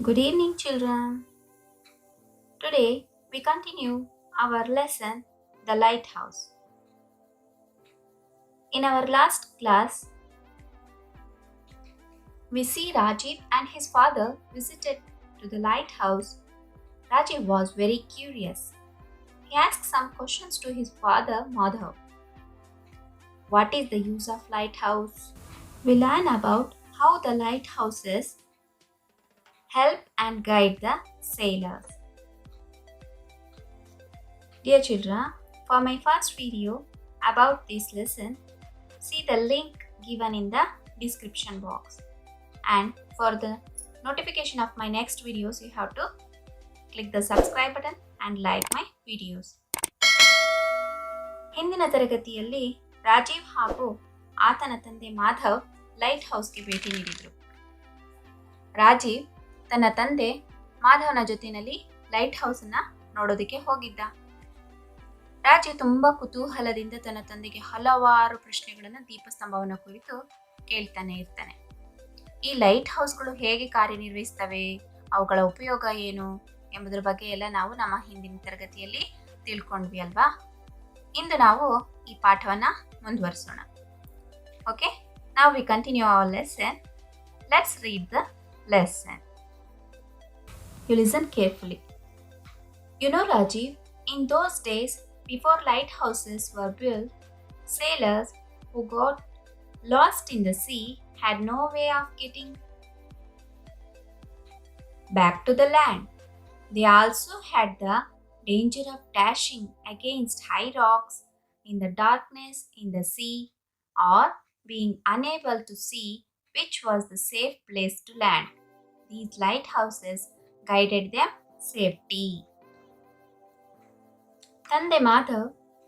Good evening, children. Today we continue our lesson, The Lighthouse. In our last class, we see Rajiv and his father visited to the lighthouse. Rajiv was very curious. He asked some questions to his father, Madhav. What is the use of lighthouse? We learn about how the lighthouses help and guide the sailors. Dear children, for my first video about this lesson, see the link given in the description box. And for the notification of my next videos, you have to click the subscribe button and like my videos. ಹಿಂದಿನ ತರಗತಿಯಲ್ಲಿ ರಾಜೀವ್ ಹಾಗೂ ಆತನ ತಂದೆ Madhav light ಹೌಸ್ಗೆ ಭೇಟಿ ನೀಡಿದರು. ರಾಜೀವ್ ತನ್ನ ತಂದೆ ಮಾಧವನ ಜೊತೆಯಲ್ಲಿ ಲೈಟ್ ಹೌಸನ್ನ ನೋಡೋದಕ್ಕೆ ಹೋಗಿದ್ದ. ರಾಜೀವ್ ತುಂಬಾ ಕುತೂಹಲದಿಂದ ತನ್ನ ತಂದೆಗೆ ಹಲವಾರು ಪ್ರಶ್ನೆಗಳನ್ನು ದೀಪಸ್ತಂಭವನ್ನ ಕುರಿತು ಕೇಳ್ತಾನೆ ಇರ್ತಾನೆ. ಈ ಲೈಟ್ ಹೌಸ್ಗಳು ಹೇಗೆ ಕಾರ್ಯನಿರ್ವಹಿಸ್ತವೆ, ಅವುಗಳ ಉಪಯೋಗ ಏನು ಎಂಬುದರ ಬಗ್ಗೆ ಎಲ್ಲ ನಾವು ನಮ್ಮ ಹಿಂದಿನ ತರಗತಿಯಲ್ಲಿ ತಿಳ್ಕೊಂಡ್ವಿ ಅಲ್ವಾ. ಇಂದು ನಾವು ಈ ಪಾಠವನ್ನ ಮುಂದುವರಿಸೋಣ. ಓಕೆ, ನಾವು we continue our lesson. Let's read the lesson. You listen carefully. You know, Rajiv, in those days, before lighthouses were built, sailors who got lost in the sea had no way of getting back to the land. They also had the danger of dashing against high rocks in the darkness in the sea or being unable to see which was the safe place to land. These lighthouses guided them safety. ತಂದೆ ಮಾಧವ್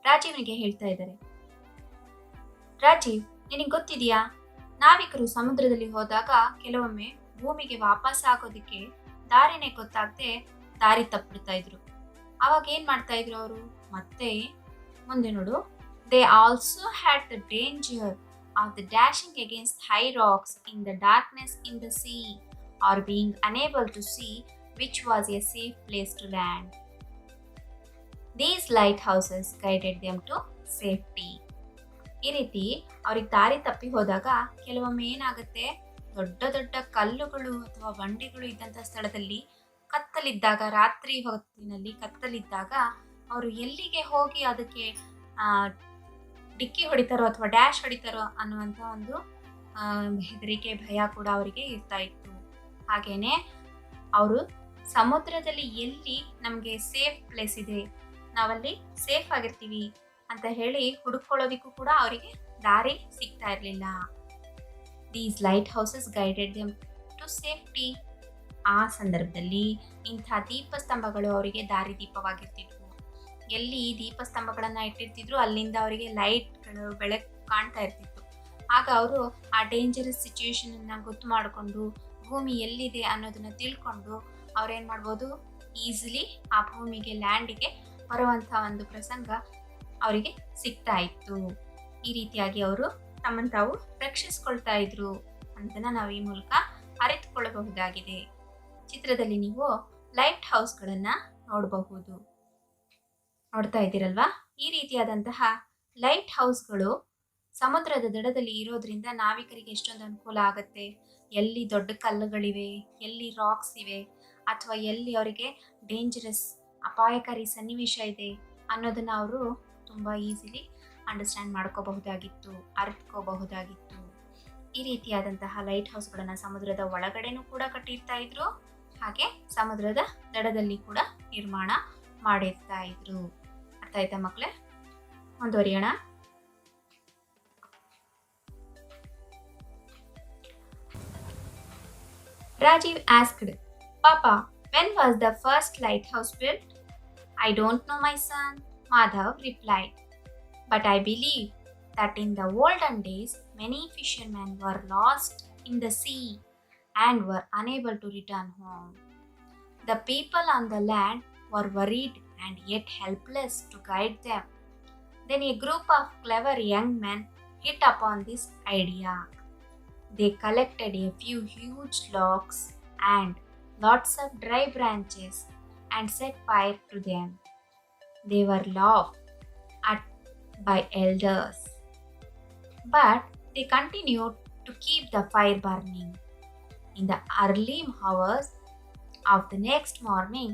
ರಾಜೀವ್ನಿಗೆ ಹೇಳ್ತಾ ಇದ್ದಾರೆ, ರಾಜೀವ್, ನಿನಗೆ ಗೊತ್ತಿದೆಯಾ, ನಾವಿಕರು ಸಮುದ್ರದಲ್ಲಿ ಹೋದಾಗ ಕೆಲವೊಮ್ಮೆ ಭೂಮಿಗೆ ವಾಪಸ್ ಆಗೋದಿಕ್ಕೆ ದಾರಿನೇ ಗೊತ್ತಾಗದೆ ದಾರಿ ತಪ್ಪಿಡ್ತಾ ಇದ್ರು. ಅವಾಗ ಏನ್ ಮಾಡ್ತಾ ಇದ್ರು ಅವರು? ಮತ್ತೆ ಮುಂದೆ ನೋಡು, they also had the danger of the dashing against high rocks in the darkness in the sea or being unable to see which was a safe place to land. These lighthouses guided them to safety. ಈ ರೀತಿ ಅವ್ರಿಗೆ ದಾರಿ ತಪ್ಪಿ ಹೋದಾಗ ಕೆಲವೊಮ್ಮೆ ಏನಾಗುತ್ತೆ, ದೊಡ್ಡ ದೊಡ್ಡ ಕಲ್ಲುಗಳು ಅಥವಾ ಬಂಡೆಗಳು ಇದ್ದಂಥ ಸ್ಥಳದಲ್ಲಿ ಕತ್ತಲಿದ್ದಾಗ, ರಾತ್ರಿ ಹೊತ್ತಿನಲ್ಲಿ ಕತ್ತಲಿದ್ದಾಗ ಅವರು ಎಲ್ಲಿಗೆ ಹೋಗಿ ಅದಕ್ಕೆ ಡಿಕ್ಕಿ ಹೊಡಿತಾರೋ ಅಥವಾ ಡ್ಯಾಶ್ ಹೊಡಿತಾರೋ ಅನ್ನುವಂಥ ಒಂದು ಹೆದರಿಕೆ, ಭಯ ಕೂಡ ಅವರಿಗೆ ಇರ್ತಾ ಇತ್ತು. ಹಾಗೇನೆ ಅವರು ಸಮುದ್ರದಲ್ಲಿ ಎಲ್ಲಿ ನಮಗೆ ಸೇಫ್ ಪ್ಲೇಸ್ ಇದೆ, ನಾವಲ್ಲಿ ಸೇಫ್ ಆಗಿರ್ತೀವಿ ಅಂತ ಹೇಳಿ ಹುಡುಕೊಳ್ಳೋದಿಕ್ಕೂ ಕೂಡ ಅವರಿಗೆ ದಾರಿ ಸಿಗ್ತಾ ಇರಲಿಲ್ಲ. These lighthouses guided them to safety. ಆ ಸಂದರ್ಭದಲ್ಲಿ ಇಂಥ ದೀಪಸ್ತಂಭಗಳು ಅವರಿಗೆ ದಾರಿ ದೀಪವಾಗಿರ್ತಿದ್ವು. ಎಲ್ಲಿ ದೀಪಸ್ತಂಭಗಳನ್ನ ಇಟ್ಟಿರ್ತಿದ್ರು ಅಲ್ಲಿಂದ ಅವರಿಗೆ ಲೈಟ್ಗಳು ಬೆಳಕು ಕಾಣ್ತಾ ಇರ್ತಿತ್ತು. ಆಗ ಅವರು ಆ ಡೇಂಜರಸ್ ಸಿಚುವೇಶನ್ ಅನ್ನ ಗೊತ್ತು ಮಾಡಿಕೊಂಡು ಭೂಮಿ ಎಲ್ಲಿದೆ ಅನ್ನೋದನ್ನ ತಿಳ್ಕೊಂಡು ಅವ್ರೇನ್ ಮಾಡ್ಬೋದು, ಈಸಿಲಿ ಆ ಭೂಮಿಗೆ ಲ್ಯಾಂಡಿಗೆ ಬರುವಂಥ ಒಂದು ಪ್ರಸಂಗ ಅವರಿಗೆ ಸಿಗ್ತಾ ಇತ್ತು. ಈ ರೀತಿಯಾಗಿ ಅವರು ತಮ್ಮನ್ನು ತಾವು ರಕ್ಷಿಸ್ಕೊಳ್ತಾ ಇದ್ರು ಅಂತನ ನಾವು ಈ ಮೂಲಕ ಅರಿತುಕೊಳ್ಳಬಹುದಾಗಿದೆ. ಚಿತ್ರದಲ್ಲಿ ನೀವು ಲೈಟ್ ಹೌಸ್ಗಳನ್ನ ನೋಡಬಹುದು, ನೋಡ್ತಾ ಇದ್ದೀರಲ್ವಾ. ಈ ರೀತಿಯಾದಂತಹ ಲೈಟ್ ಹೌಸ್ಗಳು ಸಮುದ್ರದ ದಡದಲ್ಲಿ ಇರೋದ್ರಿಂದ ನಾವಿಕರಿಗೆ ಎಷ್ಟೊಂದು ಅನುಕೂಲ ಆಗುತ್ತೆ. ಎಲ್ಲಿ ದೊಡ್ಡ ಕಲ್ಲುಗಳಿವೆ, ಎಲ್ಲಿ ರಾಕ್ಸ್ ಇವೆ, ಅಥವಾ ಎಲ್ಲಿ ಅವರಿಗೆ ಡೇಂಜರಸ್ ಅಪಾಯಕಾರಿ ಸನ್ನಿವೇಶ ಇದೆ ಅನ್ನೋದನ್ನ ಅವರು ತುಂಬ ಈಸಿಲಿ ಅಂಡರ್ಸ್ಟ್ಯಾಂಡ್ ಮಾಡ್ಕೋಬಹುದಾಗಿತ್ತು, ಅರಿತುಕೋಬಹುದಾಗಿತ್ತು. ಈ ರೀತಿಯಾದಂತಹ ಲೈಟ್ ಹೌಸ್ಗಳನ್ನು ಸಮುದ್ರದ ಒಳಗಡೆನೂ ಕೂಡ ಕಟ್ಟಿರ್ತಾ ಇದ್ರು, ಹಾಗೆ ಸಮುದ್ರದ ದಡದಲ್ಲಿ ಕೂಡ ನಿರ್ಮಾಣ ಮಾಡಿರ್ತಾ ಇದ್ರು. ಅರ್ಥ ಆಯ್ತಾ ಮಕ್ಕಳೇ? ಮುಂದುವರಿಯೋಣ. Rajiv asked, Papa, when was the first lighthouse built? I don't know, my son, Madhav replied. But I believe that in the olden days, many fishermen were lost in the sea and were unable to return home. The people on the land were worried and yet helpless to guide them. Then a group of clever young men hit upon this idea. They collected a few huge logs and lots of dry branches and set fire to them. They were laughed at by elders, but they continued to keep the fire burning. In the early hours of the next morning,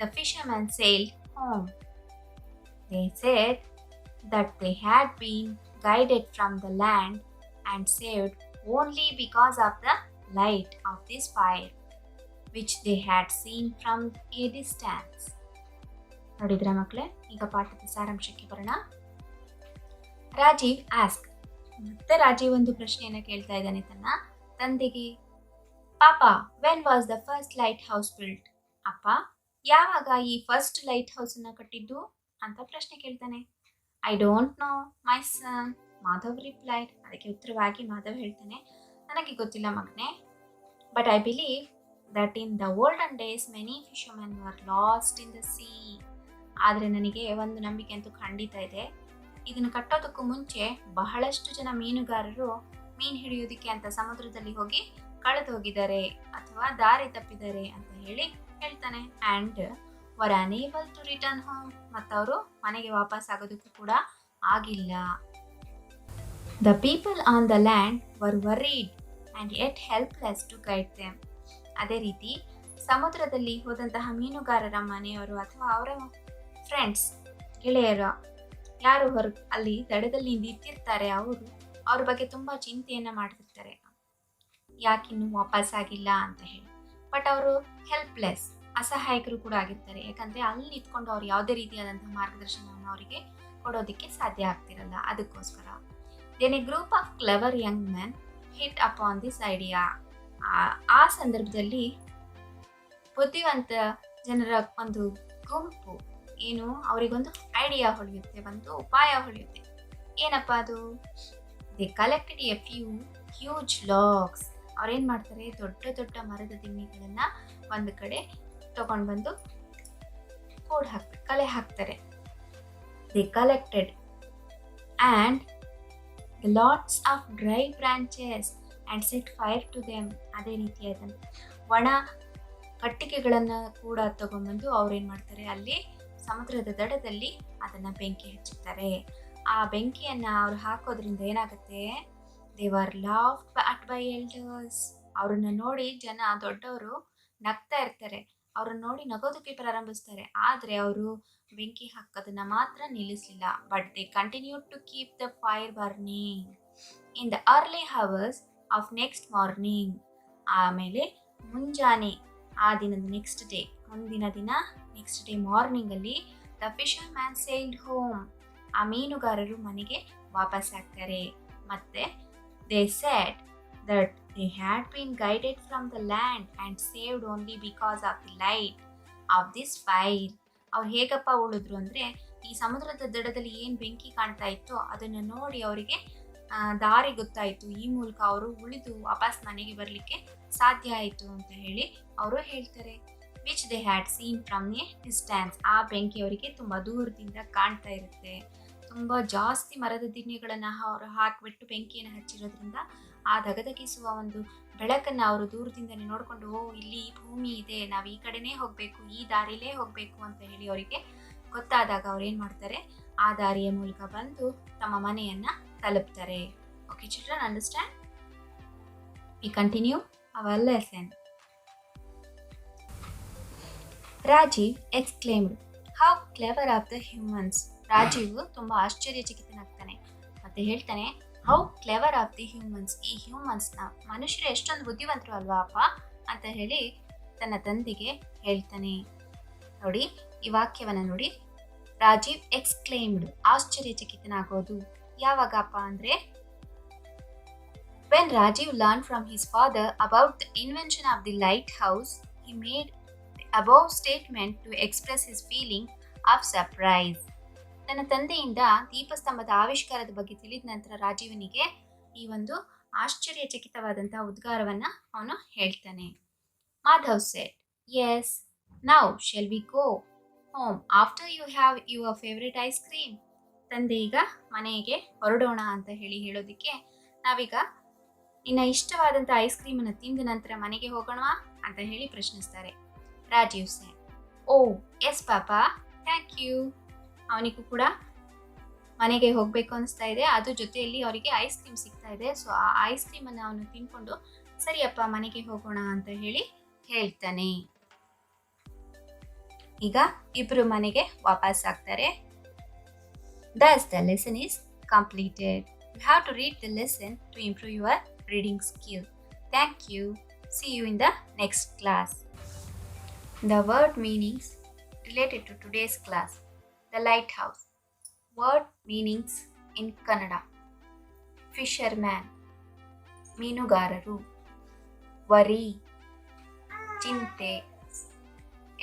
the fishermen sailed home. They said that they had been guided from the land and saved only because of the light of this fire, which they had seen from a distance. ನೋಡಿದ್ರ ಮಕ್ಕಳೇ, ಈಗ ಪಾಠದ ಸಾರಾಂಶಕ್ಕೆ ಬರೋಣ. Rajiv ask, ಮತ್ತೆ ರಾಜೀವ್ ಒಂದು ಪ್ರಶ್ನೆಯನ್ನು ಕೇಳ್ತಾ ಇದ್ದಾನೆ ತನ್ನ ತಂದೆಗೆ. ಪಾಪ, when was the first light house built? ಅಪ್ಪ, ಯಾವಾಗ ಈ ಫಸ್ಟ್ ಲೈಟ್ ಹೌಸ್ ಅನ್ನ ಕಟ್ಟಿದ್ದು ಅಂತ ಪ್ರಶ್ನೆ ಕೇಳ್ತಾನೆ. I don't know my son, Madhav replied. ಅದಕ್ಕೆ ಉತ್ತರವಾಗಿ ಮಾಧವ್ ಹೇಳ್ತಾನೆ, ನನಗೆ ಗೊತ್ತಿಲ್ಲ ಮಗನೆ, but I believe that in the olden days many fishermen were lost in the sea. ಆದರೆ ನನಗೆ ಒಂದು ನಂಬಿಕೆ ಅಂತೂ ಖಂಡಿತ ಇದೆ, ಇದನ್ನು ಕಟ್ಟೋದಕ್ಕೂ ಮುಂಚೆ ಬಹಳಷ್ಟು ಜನ ಮೀನುಗಾರರು ಮೀನು ಹಿಡಿಯೋದಕ್ಕೆ ಅಂತ ಸಮುದ್ರದಲ್ಲಿ ಹೋಗಿ ಕಳೆದು ಹೋಗಿದ್ದಾರೆ ಅಥವಾ ದಾರಿ ತಪ್ಪಿದ್ದಾರೆ ಅಂತ ಹೇಳ್ತಾನೆ. And were unable to return home, ಮತ್ತು ಅವರು ಮನೆಗೆ ವಾಪಸ್ ಆಗೋದಕ್ಕೂ ಕೂಡ ಆಗಿಲ್ಲ. The people on the land were worried and yet helpless to guide them. ಅದೇ ರೀತಿ ಸಮುದ್ರದಲ್ಲಿ ಹೋದಂತಹ ಮೀನುಗಾರರ ಮನೆಯವರು ಅಥವಾ ಅವರ ಫ್ರೆಂಡ್ಸ್, ಗೆಳೆಯರು ಯಾರು ಅಲ್ಲಿ ದಡದಲ್ಲಿ ನಿಂತಿರ್ತಾರೆ, ಅವ್ರ ಬಗ್ಗೆ ತುಂಬ ಚಿಂತೆಯನ್ನು ಮಾಡ್ತಿರ್ತಾರೆ, ಯಾಕಿನ್ನೂ ವಾಪಸ್ ಆಗಿಲ್ಲ ಅಂತ ಹೇಳಿ. ಬಟ್ ಅವರು ಹೆಲ್ಪ್ಲೆಸ್, ಅಸಹಾಯಕರು ಕೂಡ ಆಗಿರ್ತಾರೆ. ಯಾಕಂದರೆ ಅಲ್ಲಿ ನಿಂತ್ಕೊಂಡು ಅವ್ರು ಯಾವುದೇ ರೀತಿಯಾದಂತಹ ಮಾರ್ಗದರ್ಶನವನ್ನು ಅವರಿಗೆ ಕೊಡೋದಕ್ಕೆ ಸಾಧ್ಯ ಆಗ್ತಿರಲ್ಲ. ಅದಕ್ಕೋಸ್ಕರ then a group of clever young men hit upon this idea. ಆ ಸಂದರ್ಭದಲ್ಲಿ ಬುದ್ಧಿವಂತ ಜನರ ಒಂದು ಗುಂಪು ಏನು, ಅವರಿಗೊಂದು ಐಡಿಯಾ ಹೊಳೆಯುತ್ತೆ, ಒಂದು ಉಪಾಯ ಹೊಳೆಯುತ್ತೆ. ಏನಪ್ಪ ಅದು? They collected a few huge logs. ಅವ್ರೇನು ಮಾಡ್ತಾರೆ, ದೊಡ್ಡ ದೊಡ್ಡ ಮರದ ದಿಮ್ಮಿಗಳನ್ನು ಒಂದು ಕಡೆ ತಗೊಂಡು ಬಂದು ಕಲೆ ಹಾಕ್ತಾರೆ. They collected and lots of dry branches and set fire to them. ಅದೇ ರೀತಿಯಾದ ಒಣ ಕಟ್ಟಿಗೆಗಳನ್ನು ಕೂಡ ತಗೊಂಡ್ಬಂದು ಅವ್ರೇನು ಮಾಡ್ತಾರೆ, ಅಲ್ಲಿ ಸಮುದ್ರದ ದಡದಲ್ಲಿ ಅದನ್ನು ಬೆಂಕಿ ಹಚ್ಚುತ್ತಾರೆ. ಆ ಬೆಂಕಿಯನ್ನು ಅವ್ರು ಹಾಕೋದ್ರಿಂದ ಏನಾಗುತ್ತೆ, they were laughed at by elders. ಅವ್ರನ್ನ ನೋಡಿ ಜನ ದೊಡ್ಡವರು ನಗ್ತಾ ಇರ್ತಾರೆ, ಅವ್ರನ್ನ ನೋಡಿ ನಗೋದಕ್ಕೆ ಪ್ರಾರಂಭಿಸ್ತಾರೆ. ಆದರೆ ಅವರು ಬೆಂಕಿ ಹಾಕೋದನ್ನ ಮಾತ್ರ ನಿಲ್ಲಿಸಲಿಲ್ಲ. But they continued to keep the fire burning in the early hours of next morning. ಆಮೇಲೆ ಮುಂಜಾನೆ ಆ ದಿನದ ನೆಕ್ಸ್ಟ್ ಡೇ, ಮುಂದಿನ ದಿನ ನೆಕ್ಸ್ಟ್ ಡೇ ಮಾರ್ನಿಂಗಲ್ಲಿ the fisherman sailed home. ಆ ಮೀನುಗಾರರು ಮನೆಗೆ ವಾಪಸ್ ಆಗ್ತಾರೆ. ಮತ್ತೆ they said that they had been guided from the land and saved only because of the light of this fire. ಅವ್ರು ಹೇಗಪ್ಪ ಉಳಿದ್ರು ಅಂದರೆ, ಈ ಸಮುದ್ರದ ದಡದಲ್ಲಿ ಏನು ಬೆಂಕಿ ಕಾಣ್ತಾ ಇತ್ತೋ ಅದನ್ನು ನೋಡಿ ಅವರಿಗೆ ದಾರಿ ಗೊತ್ತಾಯಿತು. ಈ ಮೂಲಕ ಅವರು ಉಳಿದು ವಾಪಸ್ ಮನೆಗೆ ಬರಲಿಕ್ಕೆ ಸಾಧ್ಯ ಆಯಿತು ಅಂತ ಹೇಳಿ ಅವರು ಹೇಳ್ತಾರೆ. Which they had seen from A distance. ಆ ಬೆಂಕಿ ಅವರಿಗೆ ತುಂಬ ದೂರದಿಂದ ಕಾಣ್ತಾ ಇರುತ್ತೆ. ತುಂಬ ಜಾಸ್ತಿ ಮರದ ದಿಣ್ಣೆಗಳನ್ನು ಅವರು ಹಾಕಿಬಿಟ್ಟು ಬೆಂಕಿಯನ್ನು ಹಚ್ಚಿರೋದ್ರಿಂದ ಆ ದಗದಗಿಸುವ ಒಂದು ಬೆಳಕನ್ನು ಅವರು ದೂರದಿಂದನೇ ನೋಡಿಕೊಂಡು, ಇಲ್ಲಿ ಭೂಮಿ ಇದೆ, ನಾವು ಈ ಕಡೆನೇ ಹೋಗಬೇಕು, ಈ ದಾರಿಲೇ ಹೋಗಬೇಕು ಅಂತ ಹೇಳಿ ಅವರಿಗೆ ಗೊತ್ತಾದಾಗ ಅವ್ರು ಏನು ಮಾಡ್ತಾರೆ, ಆ ದಾರಿಯ ಮೂಲಕ ಬಂದು ತಮ್ಮ ಮನೆಯನ್ನು ತಲುಪ್ತಾರೆ. Okay children, understand? We continue our lesson. Rajeev exclaimed, how clever of the humans. Rajeev ತುಂಬ ಆಶ್ಚರ್ಯಚಕಿತನಾಗ್ತಾನೆ ಮತ್ತೆ ಹೇಳ್ತಾನೆ, how clever of the humans. ಈ ಹ್ಯೂಮನ್ಸ್ನ, ಮನುಷ್ಯರು ಎಷ್ಟೊಂದು ಬುದ್ಧಿವಂತರು ಅಲ್ವಾ ಅಪ್ಪ ಅಂತ ಹೇಳಿ ತನ್ನ ತಂದೆಗೆ ಹೇಳ್ತಾನೆ. ನೋಡಿ ಈ ವಾಕ್ಯವನ್ನು ನೋಡಿ, ರಾಜೀವ್ ಎಕ್ಸ್ಕ್ಲೇಮ್ಡ್, ಆಶ್ಚರ್ಯಚಕಿತನಾಗೋದು. ಯಾವಾಗಪ್ಪ ಅಂದರೆ, when Rajeev learn from his father about the invention of the lighthouse, he made the above statement to express his feeling of surprise. ತನ್ನ ತಂದೆಯಿಂದ ದೀಪಸ್ತಂಭದ ಆವಿಷ್ಕಾರದ ಬಗ್ಗೆ ತಿಳಿದ ನಂತರ ರಾಜೀವನಿಗೆ ಈ ಒಂದು ಆಶ್ಚರ್ಯಚಕಿತವಾದಂತಹ ಉದ್ಗಾರವನ್ನು ಅವನು ಹೇಳ್ತಾನೆ. Madhav said, yes, now shall we go home after you have your favourite ice cream. ತಂದೆ, ಈಗ ಮನೆಗೆ ಹೊರಡೋಣ ಅಂತ ಹೇಳೋದಕ್ಕೆ, ನಾವೀಗ ನಿನ್ನ ಇಷ್ಟವಾದಂಥ ಐಸ್ ಕ್ರೀಮನ್ನು ತಿಂದ ನಂತರ ಮನೆಗೆ ಹೋಗೋಣವಾ ಅಂತ ಹೇಳಿ ಪ್ರಶ್ನಿಸ್ತಾರೆ. ರಾಜೀವ್ ಸೇನ್, ಓ ಎಸ್ ಪಾಪಾ, ಥ್ಯಾಂಕ್ ಯು. ಅವನಿಗೂ ಕೂಡ ಮನೆಗೆ ಹೋಗಬೇಕು ಅನಿಸ್ತಾ ಇದೆ. ಅದ್ರ ಜೊತೆಯಲ್ಲಿ ಅವರಿಗೆ ಐಸ್ ಕ್ರೀಮ್ ಸಿಗ್ತಾ ಇದೆ. ಸೊ ಆ ಐಸ್ ಕ್ರೀಮನ್ನು ಅವನು ತಿನ್ಕೊಂಡು ಸರಿಯಪ್ಪ ಮನೆಗೆ ಹೋಗೋಣ ಅಂತ ಹೇಳಿ ಹೇಳ್ತಾನೆ. ಈಗ ಇಬ್ರು ಮನೆಗೆ ವಾಪಸ್ ಆಗ್ತಾರೆ. Thus the lesson is completed. You have to read the lesson to improve your reading skill. Thank you. See you in the next class. The word meanings related to today's class. The lighthouse. Word meanings in Kannada. Fisherman. ಮೀನುಗಾರರು. Worry. ಚಿಂತೆ.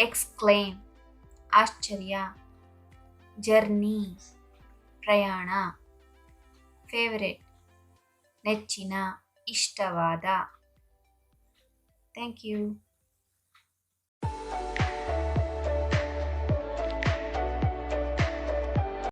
Exclaim. ಆಶ್ಚರ್ಯ. Journey. ಪ್ರಯಾಣ. Favourite. ನೆಚ್ಚಿನ, ಇಷ್ಟವಾದ. Thank you.